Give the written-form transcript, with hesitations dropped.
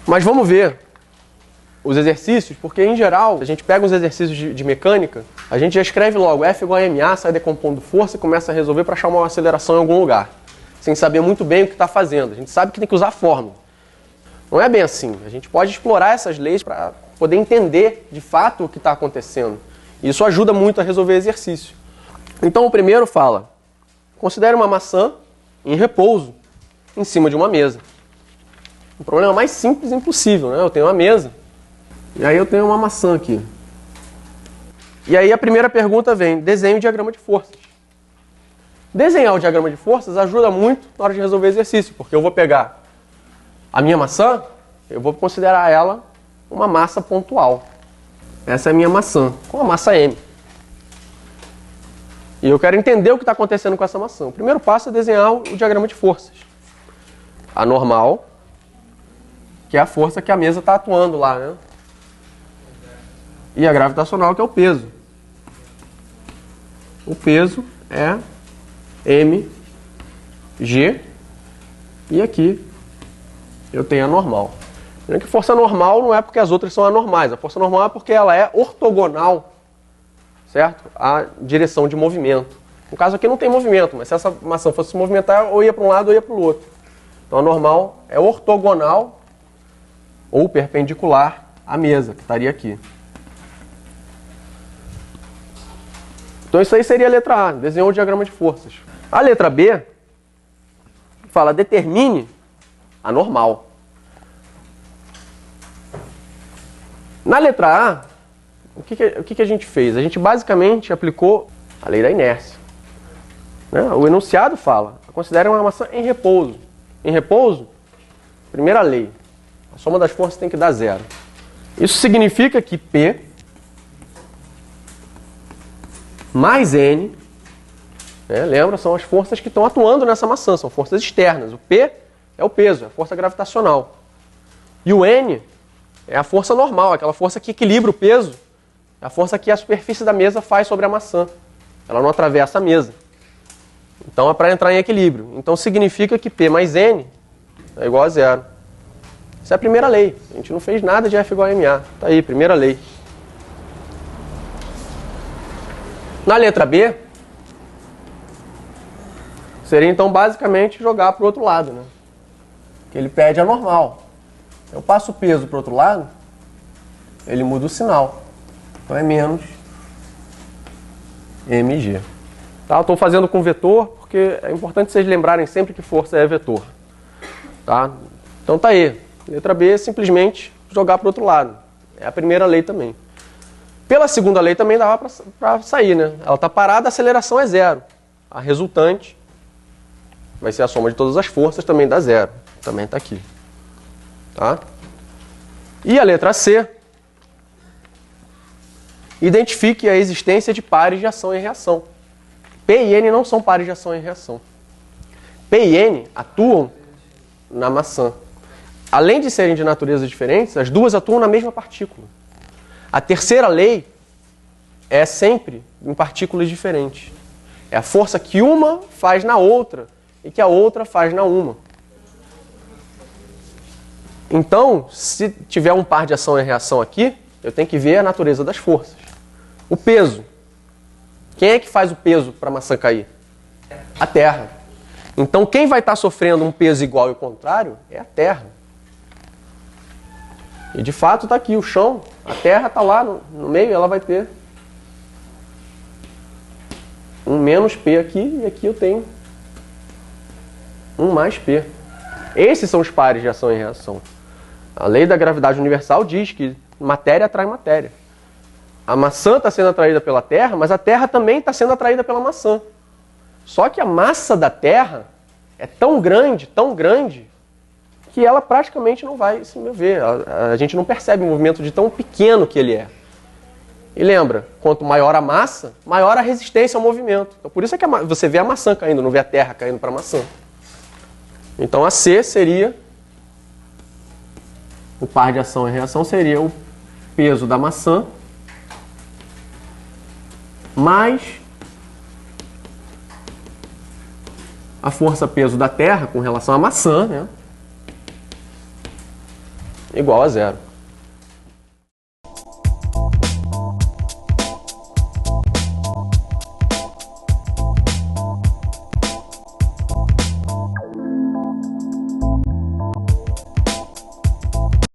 Mas vamos ver os exercícios, porque em geral, a gente pega os exercícios de mecânica, a gente já escreve logo F igual a MA, sai decompondo força e começa a resolver para achar uma aceleração em algum lugar, sem saber muito bem o que está fazendo. A gente sabe que tem que usar a fórmula. Não é bem assim. A gente pode explorar essas leis para poder entender de fato o que está acontecendo. Isso ajuda muito a resolver exercício. Então o primeiro fala, considere uma maçã em repouso em cima de uma mesa. O problema mais simples impossível, né? Eu tenho uma mesa e aí eu tenho uma maçã aqui. E aí a primeira pergunta vem, desenhe o diagrama de forças. Desenhar o diagrama de forças ajuda muito na hora de resolver exercício, porque eu vou pegar a minha maçã, eu vou considerar ela uma massa pontual. Essa é a minha maçã, com a massa M. E eu quero entender o que está acontecendo com essa maçã. O primeiro passo é desenhar o diagrama de forças. A normal, que é a força que a mesa está atuando lá, né? E a gravitacional, que é o peso. O peso é mg, e aqui eu tenho a normal. Lembrando que força normal não é porque as outras são anormais. A força normal é porque ela é ortogonal, certo? À direção de movimento. No caso aqui não tem movimento, mas se essa maçã fosse se movimentar, ou ia para um lado ou ia para o outro. Então a normal é ortogonal ou perpendicular à mesa, que estaria aqui. Então isso aí seria a letra A, desenhou o diagrama de forças. A letra B fala, determine a normal. Na letra A, o que a gente fez? A gente basicamente aplicou a lei da inércia. Né? O enunciado fala, considere uma maçã em repouso. Em repouso, primeira lei, a soma das forças tem que dar zero. Isso significa que P mais N, né, lembra, são as forças que estão atuando nessa maçã, são forças externas. O P é o peso, é a força gravitacional. E o N é a força normal, aquela força que equilibra o peso, é a força que a superfície da mesa faz sobre a maçã. Ela não atravessa a mesa. Então é para entrar em equilíbrio. Então significa que P mais N é igual a zero. Essa é a primeira lei. A gente não fez nada de F igual a MA. Está aí, primeira lei. Na letra B, seria então basicamente jogar para o outro lado, né? Que ele pede a normal. Eu passo o peso para o outro lado, ele muda o sinal. Então é menos mg. Tá? Eu estou fazendo com vetor, porque é importante vocês lembrarem sempre que força é vetor. Tá? Então tá aí. Letra B é simplesmente jogar para o outro lado. É a primeira lei também. Pela segunda lei também dava para sair, né? Ela está parada, a aceleração é zero. A resultante vai ser a soma de todas as forças, também dá zero. Também está aqui. Tá? E a letra C, identifique a existência de pares de ação e reação. P e N não são pares de ação e reação. P e N atuam na maçã. Além de serem de naturezas diferentes, as duas atuam na mesma partícula. A terceira lei é sempre em partículas diferentes. É a força que uma faz na outra e que a outra faz na uma. Então, se tiver um par de ação e reação aqui, eu tenho que ver a natureza das forças. O peso. Quem é que faz o peso para a maçã cair? A Terra. Então, quem vai estar sofrendo um peso igual e o contrário é a Terra. E de fato está aqui o chão, a Terra está lá no meio, ela vai ter um menos P aqui, e aqui eu tenho um mais P. Esses são os pares de ação e reação. A lei da gravidade universal diz que matéria atrai matéria. A maçã está sendo atraída pela Terra, mas a Terra também está sendo atraída pela maçã. Só que a massa da Terra é tão grande, que ela praticamente não vai se mover. A gente não percebe o movimento de tão pequeno que ele é. E lembra, quanto maior a massa, maior a resistência ao movimento. Então, por isso é que você vê a maçã caindo, não vê a Terra caindo para a maçã. Então a C seria, o par de ação e reação seria o peso da maçã mais a força-peso da Terra com relação à maçã, né? igual a zero.